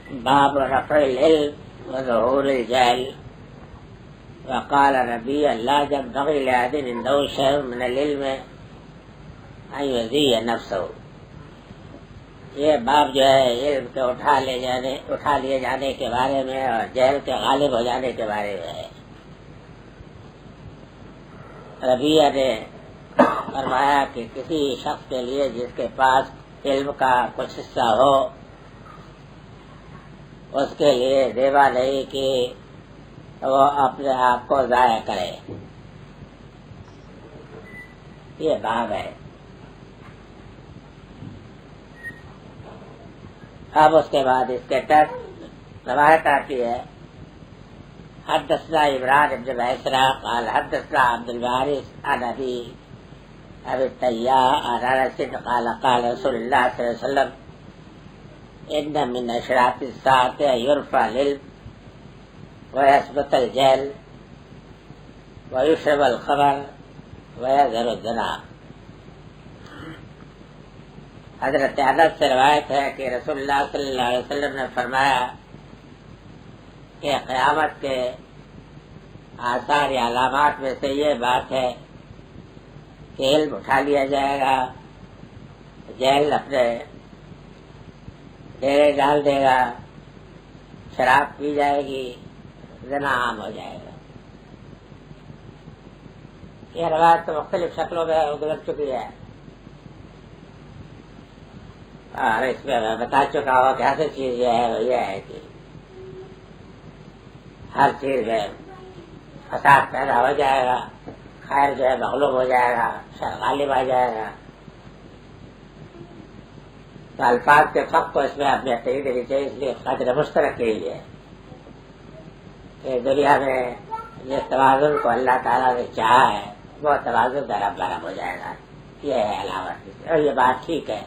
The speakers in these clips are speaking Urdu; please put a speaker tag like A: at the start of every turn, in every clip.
A: باب رفع العلم وظهور الجهل. وقال ربي لا ينبغي لأحد عنده شيء من العلم أن يزكي نفسه. یہ باب جو ہے علم کے اٹھا لیے جانے کے بارے میں اور جہل کے غالب ہو جانے کے بارے میں ہے. ربیہ نے فرمایا کہ کسی شخص کے لیے جس کے پاس علم کا کچھ حصہ ہو اس کے لیے دیوا نہیں کہ وہ اپنے آپ کو ضائع کرے. یہ باب ہے. اب اس کے بعد اس کے تحت روایت آتی ہے حدثنا عمران بن میسرہ قال حدثنا عبد الوارث عن ابي التياح عن انس قال قال رسول الله صلى الله عليه وسلم ان من اشراط الساعه يرفع العلم ويثبت الجهل ويشرب الخمر ويظهر الزنا. حضرت انس سے روایت ہے کہ رسول اللہ صلی اللہ علیہ وسلم نے فرمایا کہ قیامت کے آثار یا علامات میں سے یہ بات ہے کہ علم اٹھا لیا جائے گا، جہل اپنے ڈیرے ڈال دے گا، شراب پی جائے گی، زنا عام ہو جائے گا. یہ روایت تو مختلف شکلوں میں گزر چکی ہے اور اس میں میں بتا چکا ہوں کہ ایسی چیز یہ ہے وہ یہ ہے کہ ہر چیز میں فساد پیدا ہو جائے گا، خیر جو ہے مغلوب ہو جائے گا، شر غالب آ جائے گا. تو الفاظ کے فرق کو اس میں اپنے تحریر دینی چاہیے. اس لیے قدر مشترک کے لیے کہ دنیا میں جس توازن کو اللہ تعالیٰ نے چاہا ہے وہ توازن درب برہم ہو جائے گا. یہ ہے علامت. اور یہ بات ٹھیک ہے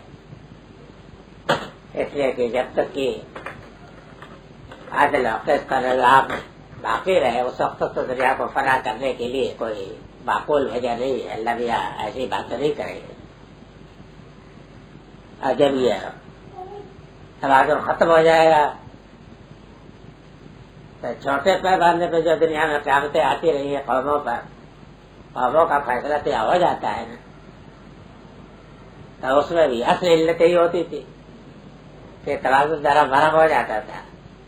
A: اس لیے کہ جب تک کہ عدل و قسط کا نظام باقی رہے اس وقت تو دنیا کو فنا کرنے کے لیے کوئی معقول وجہ نہیں ہے. اللہ بھی ایسی باتیں نہیں کرے گے. اور جب یہ توازن ختم ہو جائے گا تو چھوٹے پیمانے پہ جو دنیا میں قیامتیں آتی رہی ہیں قوموں پر، قوموں کا فیصلہ تو ہو جاتا ہے نا. تو اس میں بھی اصل علت ہی ہوتی تھی کہ توازن ذرا برہم ہو جاتا تھا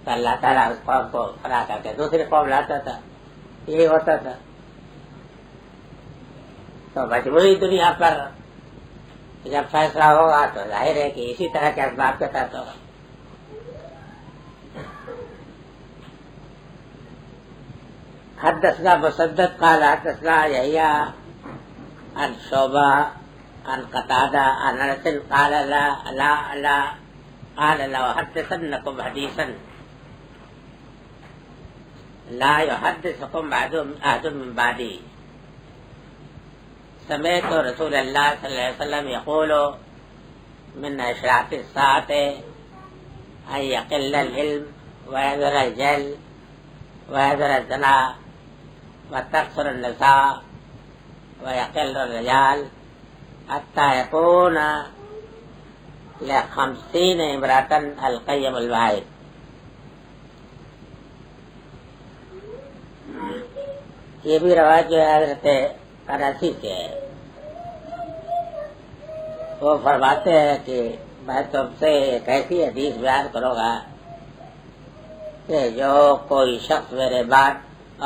A: تو اللہ تعالیٰ اس قوم کو فنا کر کے دوسری قوم لاتا تھا. یہی ہوتا تھا. تو مجموعی دنیا پر جب فیصلہ ہوگا تو ظاہر ہے کہ اسی طرح کے اسباب کے تحت ہوگا. حدثنا مسدد قال حدثنا يحيى عن شعبہ عن قتادہ عن انس قال لا قال لو حدثنكم حديثا لا يحدثكم أحد من بعدي سمعت رسول الله صلى الله عليه وسلم يقول من أشراط الساعة أن يقل العلم ويظهر الجهل ويظهر الزنا وتكثر النساء ويقل الرجال حتى يكون ل50 امرأة القيم الواحد. یہ بھی روایت جو ہے حضرت انسی سے ہے. وہ فرماتے ہیں کہ میں تم سے ایک ایسی حدیث بیان کروں گا کہ جو کوئی شخص میرے بعد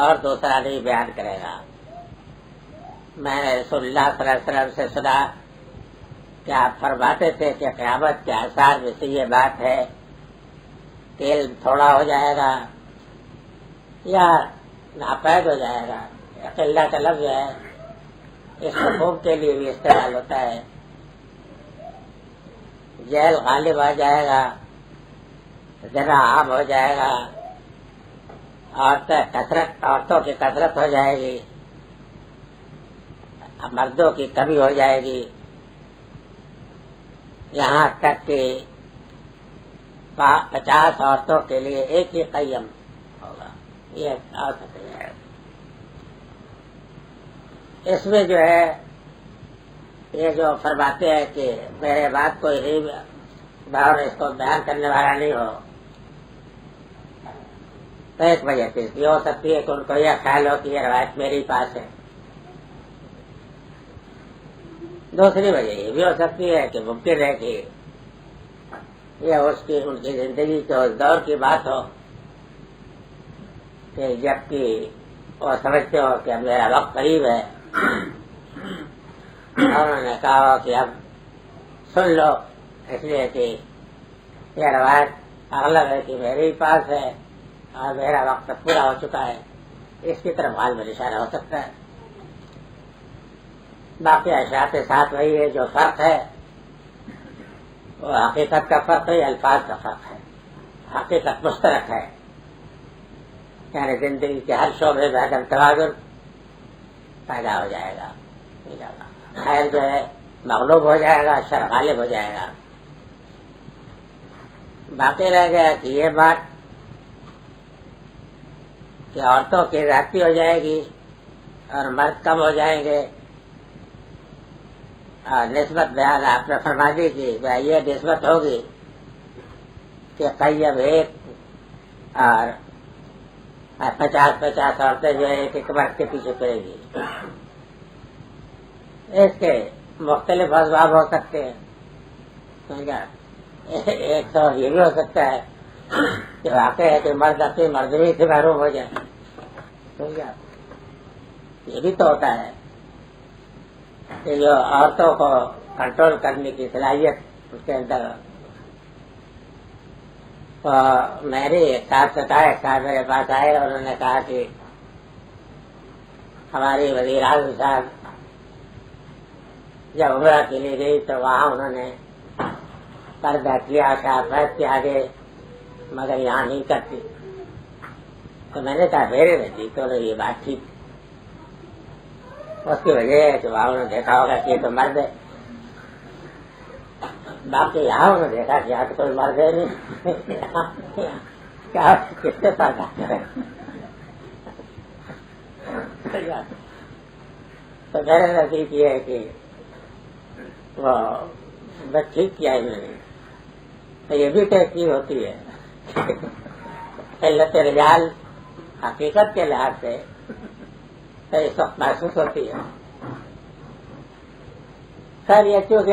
A: اور دوسرا نہیں بیان کرے گا. میں نے رسول اللہ صلی اللہ علیہ وسلم سے سنا کہ آپ فرماتے تھے کہ قیامت کے آثار میں سے یہ بات ہے کہ علم تھوڑا ہو جائے گا یا ناپید ہو جائے گا. اللہ کا لفظ ہے اس حکم کے لیے بھی استعمال ہوتا ہے. جہل غالب آ جائے گا، زنا عام ہو جائے گا، عورتوں کی کثرت ہو جائے گی، مردوں کی کمی ہو جائے گی، یہاں تک کہ 50 عورتوں کے لیے ایک ہی قیم ہوگا. یہ اس میں جو ہے یہ جو فرماتے ہیں کہ میرے بات کوئی نہیں اور اس کو بیان کرنے والا نہیں ہو، تو ایک وجہ سے یہ ہو سکتی ہے کہ ان کو یہ خیال ہو کہ یہ روایت میرے پاس ہے. دوسری وجہ یہ بھی ہو سکتی ہے کہ ممکن ہے کہ یہ ان کی زندگی کے اس دور کی بات ہو کہ جب کہ وہ سمجھتے ہو کہ اب میرا وقت قریب ہے اور انہوں نے کہا کہ اب سن لو، اس لیے کہ یہ روایت اغلب ہے کہ میرے ہی پاس ہے اور میرا وقت پورا ہو چکا ہے، اس کی طرف حال میں اشارہ ہو سکتا ہے. باقی اشیاء کے ساتھ وہی ہے جو فرق ہے وہ حقیقت کا فرق ہے، الفاظ کا فرق ہے. حقیقت مشترک ہے، یعنی زندگی کے ہر شعبے میں عدم توازن پیدا ہو جائے گا، خیر جو ہے مغلوب ہو جائے گا، شر غالب ہو جائے گا. باقی رہ گیا کہ یہ بات کہ عورتوں کی زیادتی ہو جائے گی اور مرد کم ہو جائیں گے. نسبت بیان آپ نے فرما دی کہ یہ نسبت ہوگی کہ قیب ایک اور 50 عورتیں جو ہے ایک مرد کے پیچھے پڑے گی. اس کے مختلف اسباب ہو سکتے ہیں. ایک تو یہ بھی ہو سکتا ہے کہ واقع ہے کہ مرد اپنی مردمی سے محروم ہو جائے. یہ بھی تو ہوتا ہے کہ جو عورتوں کو کنٹرول کرنے کی صلاحیت اس کے اندر. تو میرے ایک صاحب میرے پاس آئے اور انہوں نے کہا کہ ہماری وزیر اعظم صاحب جب عمرہ کے لیے گئی تو وہاں انہوں نے پردہ کیا شافت کے آگے مگر یہاں نہیں کرتی. تو میں نے کہا میرے نزدیک تو یہ بات ٹھیک. اس کی وجہ ہے کہ وہاں انہوں نے دیکھا ہوگا کہ یہ تو مرد ہے، باقی یہاں انہوں نے دیکھا کہ یہاں تو کوئی مرد ہے نہیں. کیا کس سے پردہ کرے؟ تو میرے نزدیک یہ ہے کہ وہ بس ٹھیک کیا انہوں نے. تو یہ بھی تحقیق ہوتی ہے قلت رجال حقیقت کے لحاظ سے تو اس وقت محسوس ہوتی ہے. سر یہ چونکہ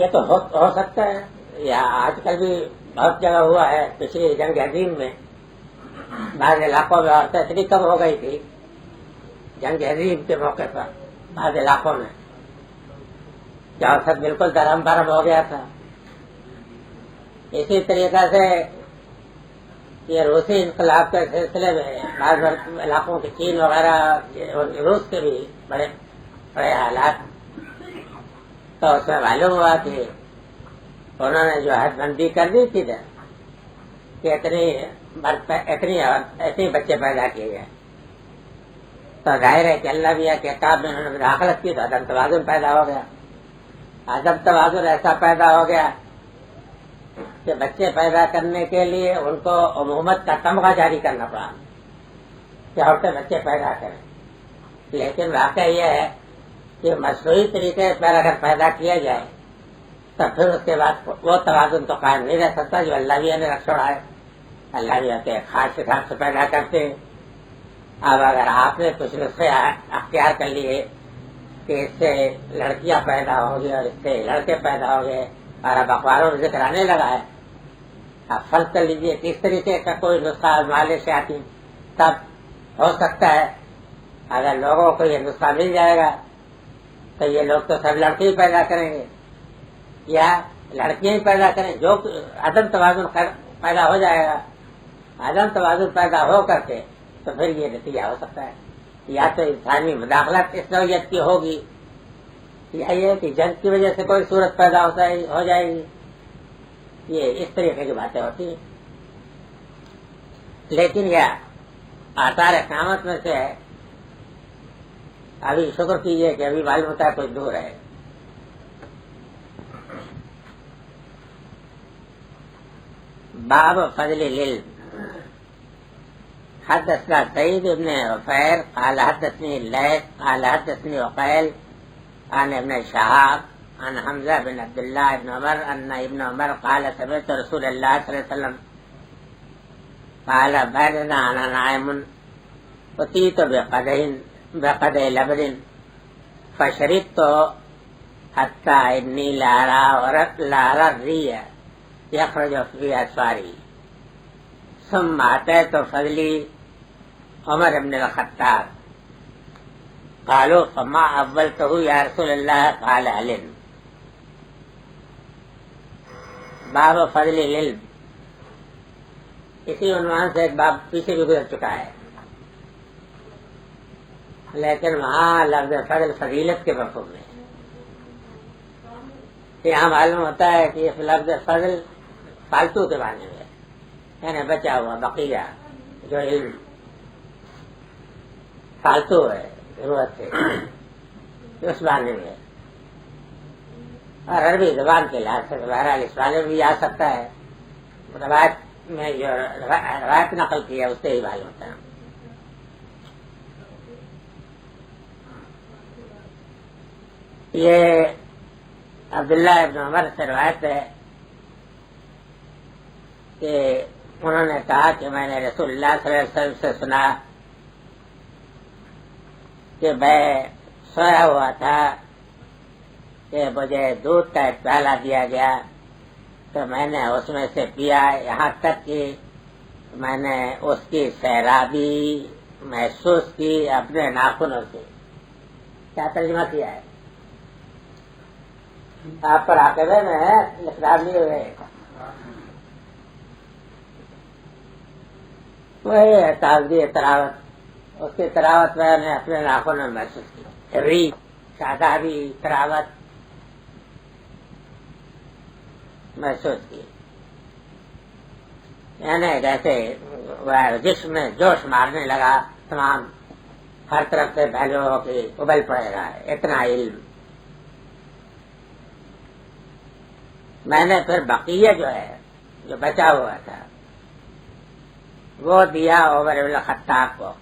A: یہ تو ہو سکتا ہے، یا آج کل بھی بہت جگہ ہوا ہے. پچھلی جنگ عظیم میں بعض علاقوں میں عورتیں اتنی کم ہو گئی تھی جنگ عظیم کے موقع پر بعض علاقوں میں کہ عورت بالکل درہم برہم ہو گیا تھا. اسی طریقے سے یہ روسی انقلاب کے سلسلے میں بعض علاقوں کے چین وغیرہ روس کے بھی بڑے بڑے حالات. تو اس میں معلوم ہوا کہ انہوں نے جو حد بندی کر دی تھی کہ اتنی بچے پیدا کیے گئے. تو ظاہر ہے کہ اللہ بھی کے کام میں انہوں نے مداخلت کی تو عدم توازن پیدا ہو گیا. عدم توازن ایسا پیدا ہو گیا کہ بچے پیدا کرنے کے لیے ان کو عمومت کا تمغہ جاری کرنا پڑا کہ عورتیں بچے پیدا کریں. لیکن واقعہ یہ ہے کہ مصنوعی طریقے پر اگر پیدا کیا جائے تو پھر اس کے بعد وہ توازن تو قائم نہیں رہ سکتا جو اللہ بھی نے رکھ چھوڑا ہے. اللہ بھی کے خاص حساب سے پیدا کرتے ہیں. اب اگر آپ نے کچھ نسخے اختیار کر لیے کہ اس سے لڑکیاں پیدا ہو گئی اور اس سے لڑکے پیدا ہو گئے اور اب اخباروں میں ذکر آنے لگا ہے، اب فرض کر لیجیے کہ اس طریقے کا کوئی نسخہ آزمانے سے آتی تب ہو سکتا ہے اگر لوگوں کو یہ نسخہ مل جائے گا تو یہ لوگ تو سب لڑکے ہی پیدا کریں گے یا لڑکیاں ہی پیدا کریں. جو عدم توازن پیدا ہو جائے گا، عدم توازن پیدا ہو کر کے تو پھر یہ نتیجہ ہو سکتا ہے یا تو انسانی مداخلت اس نوعیت کی ہوگی یا یہ کہ جنگ کی وجہ سے کوئی صورت پیدا ہو جائے گی. یہ اس طریقے کی باتیں ہوتی ہیں. لیکن یہ آثار قیامت میں سے ہے. ابھی شکر کیجئے کہ ابھی معلوم ہوتا ہے کچھ دور ہے. باب فضل العلم. حدثنا سعيد بن عفير قال حدثني الليث قال حدثني عقيل عن ابن شهاب عن حمزة بن عبد الله بن عمر أن ابن عمر قال سمعت رسول الله صلى الله عليه وسلم قال بيننا أنا نائم أتيت بقدح لبن فشربت حتى إني لأرى الريح يخرج في أسفاري ثم أتيت فضلي عمر بن الخطاب قالوا فما أولته يا رسول الله قال علم باب فضل العلم. اسی عنوان سے ایک باب پیچھے بھی گزر چکا ہے، لیکن وہاں لفظ فضل فضیلت کے مفہوم میں یہاں معلوم ہوتا ہے کہ یہ لفظ فضل فالتو کے معنی میں ہے، یعنی بچا ہوا بقیہ جو علم فالتو ہے ضرورت ہے اس معنی میں، اور عربی زبان کے لحاظ سے بہرحال اس معنی میں بھی آ سکتا ہے، روایت میں جو روایت نقل کی ہے اس سے ہی معلوم ہوتا ہے. یہ عبداللہ ابن عمر سے روایت ہے کہ انہوں نے کہا کہ میں نے رسول اللہ صلی اللہ علیہ وسلم سے سنا کہ میں سویا ہوا تھا کہ مجھے دودھ کا ایک پیالہ دیا گیا تو میں نے اس میں سے پیا، یہاں تک کہ میں نے اس کی سیرابی محسوس کی اپنے ناخنوں سے. کیا ترجمہ کیا ہے آپ پر عاقبے میں ہے، اقرار لیے ہوئے وہی ہے تازگی تراوت، اس کی تراوت میں نے اپنے ناخنوں میں محسوس کی، ری شادابی تراوت محسوس کی، یعنی جیسے جسم میں جوش مارنے لگا، تمام ہر طرف سے پہلو ہو کے ابل پڑے گا، اتنا علم. میں نے پھر بقیہ جو ہے جو بچا ہوا تھا وہ دیا عمر بن الخطاب کو.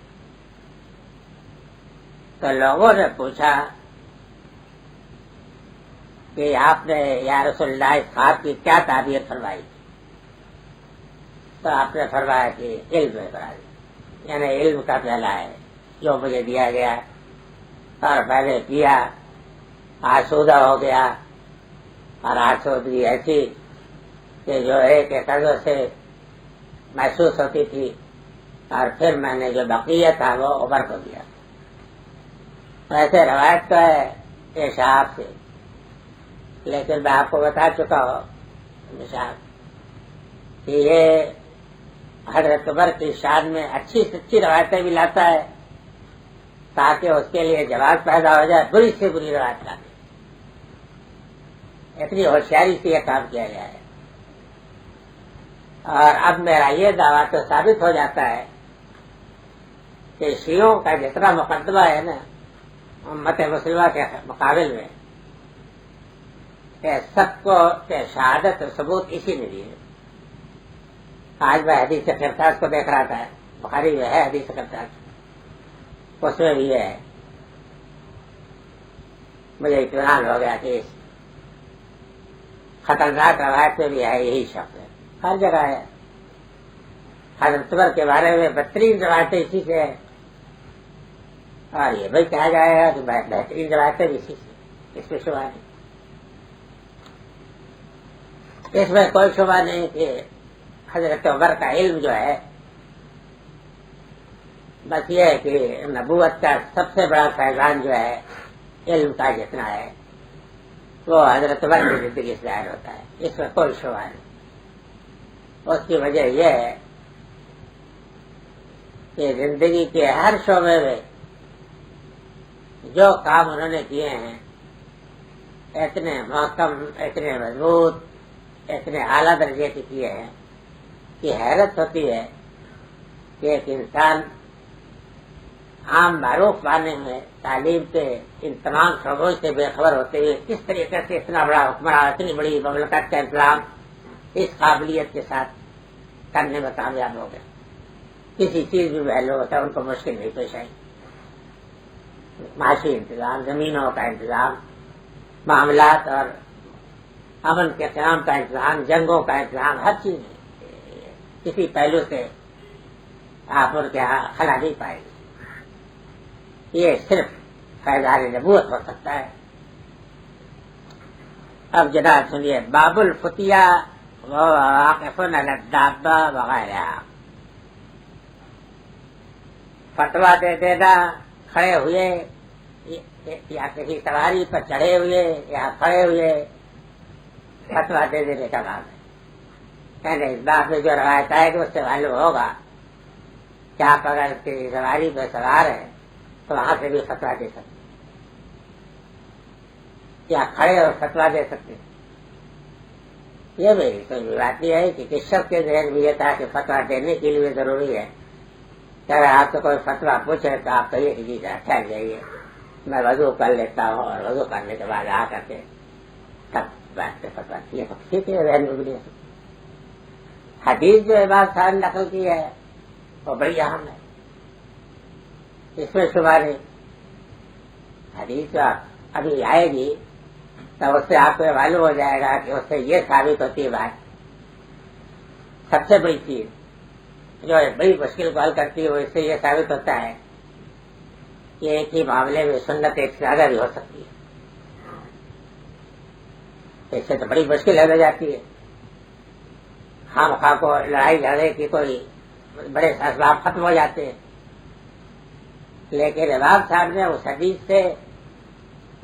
A: تو لوگوں نے پوچھا کہ آپ نے یا رسول اللہ اس خواب کی کیا تعبیر فرمائی؟ تو آپ نے فرمایا کہ علم ہے برادری، یعنی علم کا پہلا ہے جو مجھے دیا گیا اور میں نے کیا، آسودہ ہو گیا، اور آسودگی ایسی کہ جو ایک قدر سے محسوس ہوتی تھی، اور پھر میں نے جو بقیہ تھا وہ عمر کو دیا. ویسے روایت تو ہے اشعاب سے، لیکن میں آپ کو بتا چکا ہوں مثال کہ یہ حضرت عمر کی شان میں اچھی سچی روایتیں بھی لاتا ہے تاکہ اس کے لیے جواز پیدا ہو جائے بری سے بری روایت لاتے. اتنی ہوشیاری سے یہ کام کیا گیا ہے. اور اب میرا یہ دعویٰ تو ثابت ہو جاتا ہے کہ شیعوں کا جتنا مقدمہ ہے نا امت مسلمہ کے مقابل میں، کہ سب کو کہ شہادت ثبوت اسی نے دی ہے. آج میں حدیث قرطاس کو دیکھ رہا تھا، بخاری میں ہے حدیث قرطاس، اس میں بھی ہے. مجھے اطمینان ہو گیا کہ اس خطرناک روایت میں بھی ہے یہی شخص ہے، ہر جگہ ہے. حضرت عمر کے بارے میں بدترین روایتیں اسی سے ہے، اور یہ بھی کہا جائے گا کہ بہترین روایتیں بھی اسی سے، اس میں شبہ نہیں. اس میں کوئی شبہ نہیں کہ حضرت عمر کا علم جو ہے بس یہ ہے کہ نبوت کا سب سے بڑا فیضان جو ہے علم کا جتنا ہے وہ حضرت عمر کی زندگی سے ظاہر ہوتا ہے، اس میں کوئی شبہ نہیں. اس کی وجہ یہ ہے کہ زندگی کے ہر شعبے میں جو کام انہوں نے کیے ہیں اتنے محکم، اتنے مضبوط، اتنے اعلیٰ درجے کے کیے ہیں کہ حیرت ہوتی ہے کہ ایک انسان عام معروف معنی میں تعلیم کے ان تمام شعبوں سے بے خبر ہوتے ہوئے کس طریقے سے اتنا بڑا حکمران، اتنی بڑی مملکت کا انتظام اس قابلیت کے ساتھ کرنے میں کامیاب ہو گئے. کسی چیز بھی پہلو ہوتا ہے ان کو مشکل نہیں پیش آئی. معاشی انتظام، زمینوں کا انتظام، معاملات اور امن کے قیام کا انتظام، جنگوں کا انتظام، ہر چیز کسی پہلو سے آپ ان کے یہاں خلا نہیں پائیں گے. یہ صرف فیضان نبوت ہو سکتا ہے. اب جناب سنیے، باب الفتیا واقف علی الدابہ وغیرہ. فتوا دے دینا کھڑے ہوئے یا کسی سواری پر چڑھے ہوئے یا کھڑے ہوئے، فتوا دے دینے کا باب ہے. یعنی اس بات میں جو روایت آئے گی اس سے معلوم ہوگا کہ آپ اگر کسی سواری پہ سوار ہیں تو وہاں سے بھی فتوا دے سکتے یا کھڑے اور فتوا دے سکتے. یہ میری کوئی بات نہیں ہے کہ کس شخص کے ذہن میں یہ تھا کہ فتوا دینے کے لیے ضروری ہے کہ اگر آپ سے کوئی فتوا پوچھے تو آپ کہیے کہ جی ٹھہر جائیے، میں وضو کر لیتا ہوں اور وضو کرنے کے بعد آ کر کے تب بات سے فتوا کیے تو ٹھیک ہے، ذہن میں بھی نہیں. حدیث جو امام صاحب نے نقل کی ہے وہ بڑی اہم ہے، اس میں شبہ نہیں. حدیث ابھی آئے گی تو اس سے آپ کو معلوم ہو جائے گا کہ اس سے یہ ثابت ہوتی ہے بات. سب سے بڑی چیز جو بڑی مشکل کو حل کرتی ہے وہ اس سے یہ ثابت ہوتا ہے کہ ایک ہی معاملے میں سنت ایک سے زیادہ بھی ہو سکتی ہے. اس سے تو بڑی مشکل ہو جاتی ہے. خام خواہ کو لڑائی جھگڑے کی کوئی بڑے اسباب ختم ہو جاتے ہیں، لیکن امام صاحب نے اس حدیث سے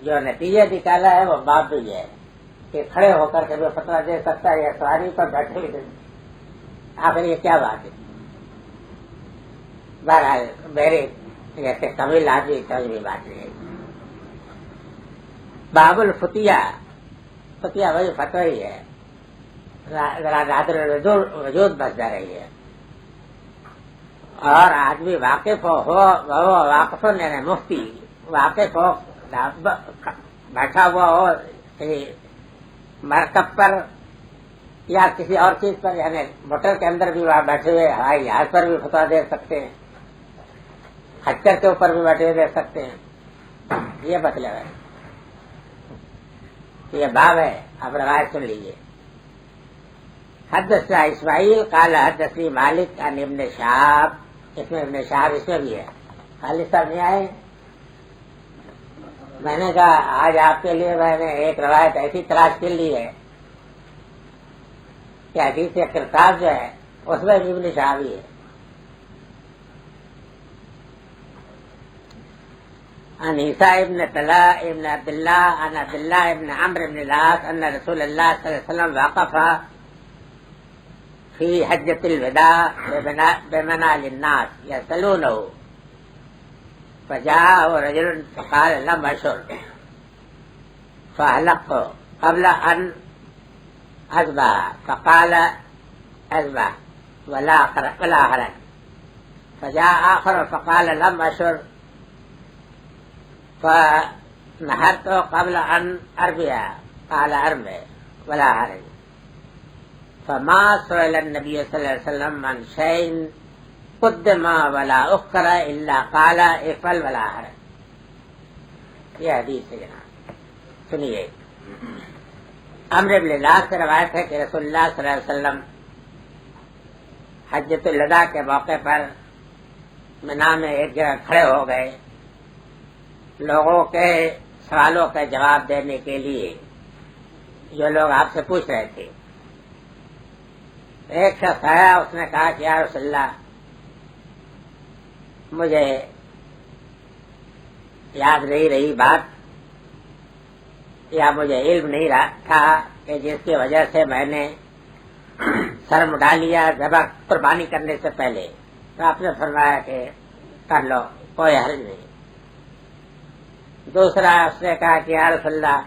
A: جو نتیجہ نکالا ہے وہ باب بھی ہے کہ کھڑے ہو کر کے بھی فتویٰ دے سکتا ہے یا سواری پر بیٹھے بھی دے سکتا. آخر یہ کیا بات ہے؟ بہرحال میرے جیسے طویل آدمی سمجھ میں بات نہیں ہے. باب الفتیا، فتیا وہی فتوی ہی ہے، ذرا نادر وجود بچ جا رہی ہے. اور آدمی واقف ہو واقف یعنی مفتی واقف ہو، بیٹھا ہوا ہو مرکب پر یا کسی اور چیز پر، یعنی موٹر کے اندر بھی وہاں بیٹھے ہوئے ہوائی جہاز پر بھی فتویٰ دے سکتے ہیں، خچر کے اوپر بھی بیٹھے ہوئے دے سکتے ہیں. یہ مطلب ہے، یہ باب ہے. اب روایت سن لیجیے. حدثنا اسماعیل قال حدثني مالک عن ابن شہاب. اس میں ابن شہاب اس میں بھی ہے. خالد صاحب نہیں آئے؟ میں نے کہا آج آپ کے لیے میں نے ایک روایت ایسی تلاش کر لی ہے کہ حدیث کرتاب جو ہے اس میں بھی ابن شہاب ہی ہے. عن عیسیٰ ابن طلحہ ابن عبداللہ عن عبداللہ ابن عمرو ابن العاص ان رسول اللہ صلی اللہ علیہ وسلم وقف فی حجۃ الوداع بمنع للناس یسألونہ فجاءه رجل فقال لم أشر فأحلقت قبل أن أذبح فقال أذبح ولا حرج. فجاء آخر فقال لم أشر فنحرت قبل أن أرمي قال أرمي ولا حرج. فما سئل النبي صلى الله عليه وسلم عن شيء قدم ولا اخر الا قال افعل ولا حرج. یہ حدیث ہے جناب. سنیے، عمرو بن العاص سے روایت ہے کہ رسول اللہ صلی اللہ علیہ وسلم حجۃ الوداع کے موقع پر منا میں ایک جگہ کھڑے ہو گئے لوگوں کے سوالوں کا جواب دینے کے لیے جو لوگ آپ سے پوچھ رہے تھے. ایک شخص آیا، اس نے کہا کہ یا رسول اللہ مجھے یاد نہیں رہی بات یا مجھے علم نہیں رہا تھا کہ جس کی وجہ سے میں نے سر مڈا لیا ذبح قربانی کرنے سے پہلے. تو آپ نے فرمایا کہ کر لو، کوئی حرج نہیں. دوسرا اس نے کہا کہ یا رسول اللہ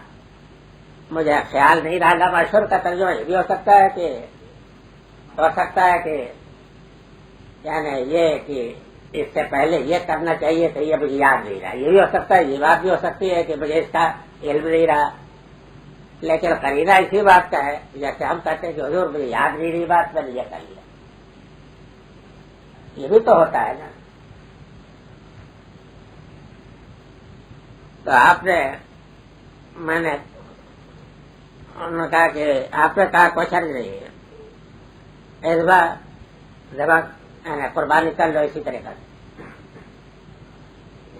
A: مجھے خیال نہیں رہا. لم اشر کا ترجمہ یہ بھی ہو سکتا ہے کہ یعنی یہ کہ اس سے پہلے یہ کرنا چاہیے تو یہ مجھے یاد نہیں رہا. یہ بھی ہو سکتا ہے، یہ بات بھی ہو سکتی ہے کہ مجھے اس کا علم نہیں رہا. لیکن قرینہ اسی بات کا ہے جیسے ہم کہتے ہیں کہ حضور مجھے یاد نہیں رہی بات، میں نے یہ کر لیا. یہ بھی تو ہوتا ہے نا. تو آپ نے میں نے انہوں نے کہا کہ آپ نے کہا کوئی حرج نہیں ہے. ذبح یعنی قربانی کر لو اسی طریقے سے.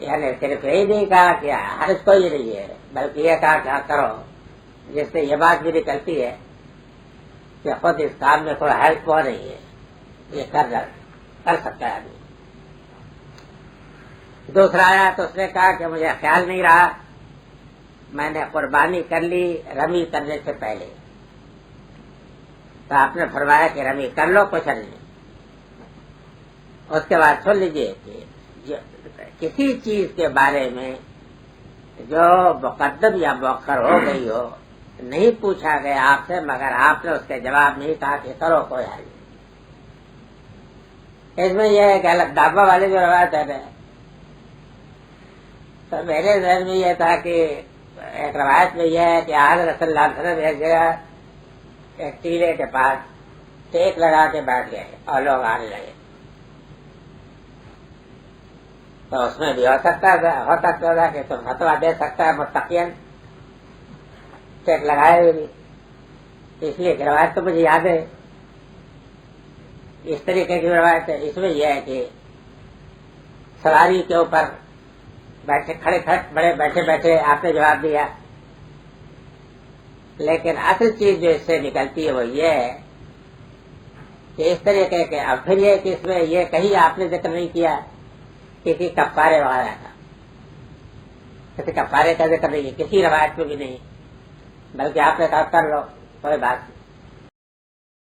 A: یعنی صرف یہی نہیں کہا کہ حرج کوئی نہیں ہے، بلکہ یہ کہا کہ کرو، جس سے یہ بات بھی نکلتی ہے کہ خود اس کام میں کوئی حرج کو نہیں ہے، یہ کر سکتا ہے آدمی. دوسرا آیا تو اس نے کہا کہ مجھے خیال نہیں رہا، میں نے قربانی کر لی رمی کرنے سے پہلے، تو آپ نے فرمایا کہ رمی کر لو، کچھ نہیں. اس کے بعد سن لیجیے کہ کسی چیز کے بارے میں جو مقدم یا مؤخر ہو گئی ہو، نہیں پوچھا گیا آپ سے مگر آپ نے اس کے جواب نہیں کہا کہ کرو کوئی حل نہیں. اس میں یہ ہے کہ الگ ڈابا والے جو روایت ہے، تو میرے ذہن میں یہ تھا کہ ایک روایت میں یہ ہے کہ حضرت صلی اللہ علیہ وسلم ایک جگہ ایک ٹیلے کے پاس ٹیک لگا کے بیٹھ گئے اور لوگ آنے لگے. تو اس میں بھی ہو سکتا تھا کہ تم فتوا دے سکتا ہے متقین ٹیک لگائے ہوئے بھی، اس لیے کہ روایت تو مجھے یاد ہے اس طریقے کی روایت ہے. اس میں یہ ہے کہ سواری کے اوپر بیٹھے بیٹھے آپ نے جواب دیا، لیکن اصل چیز جو اس سے نکلتی ہے وہ یہ ہے کہ اس طریقے کے. اب پھر یہ کہ اس میں یہ کہیں آپ نے ذکر نہیں کیا کسی کفارے وغیرہ کا، کسی کفارے کا ذکر نہیں ہے کسی روایت میں بھی نہیں، بلکہ آپ نے کہا کر لو کوئی بات نہیں.